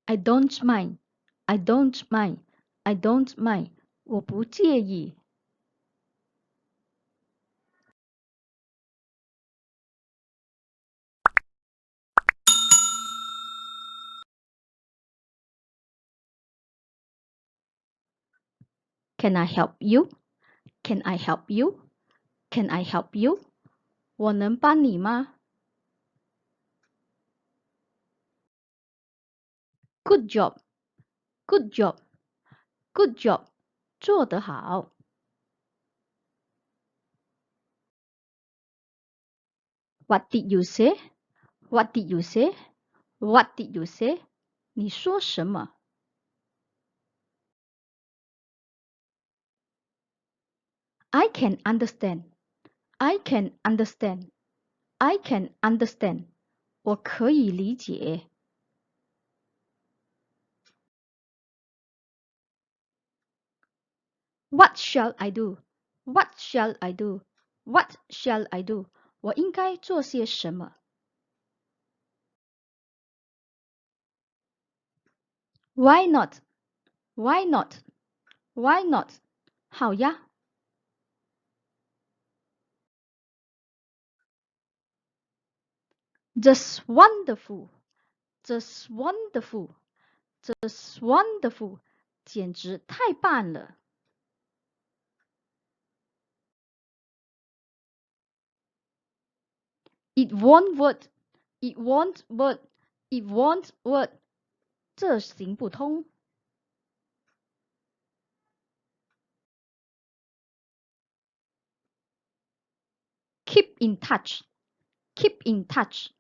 I don't mind. I don't mind. I don't mind. 我不介意。Can I help you? Can I help you? Can I help you? 我能帮你吗？ Good job. Good job. Good job. 做得好。What did you say? What did you say? What did you say? 你说什么？ I can understand. I can understand. I can understand. 我可以理解。What shall I do? What shall I do? What shall I do? 我应该做些什么？ Why not? Why not? Why not? 好呀。Just wonderful. Just wonderful. Just wonderful. 简直太棒了。It won't work. It won't work. It won't work. 这行不通。Keep in touch. Keep in touch.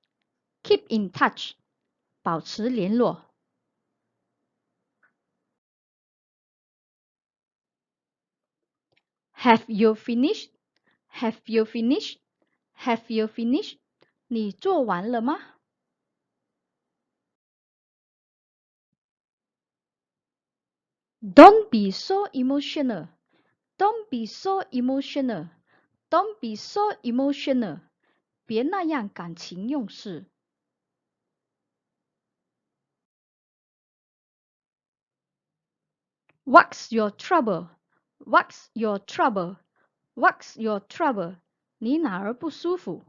Keep in touch. 保持联络。Have you finished? Have you finished? Have you finished? 你做完了吗？ Don't be so emotional. Don't be so emotional. Don't be so emotional. 别那样感情用事。What's your trouble? What's your trouble? What's your trouble? 你哪儿不舒服？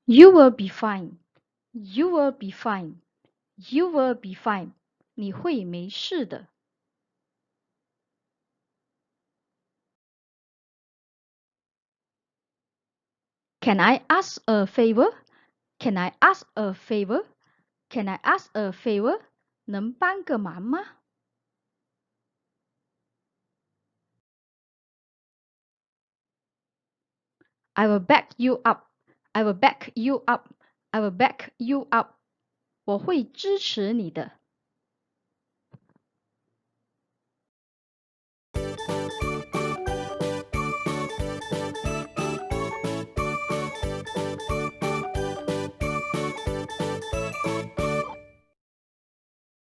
You will be fine. You will be fine. You will be fine. 你会没事的。Can I ask a favor? Can I ask a favor? Can I ask a favor? 能帮个忙吗？ I will back you up. I will back you up. I will back you up. 我会支持你的。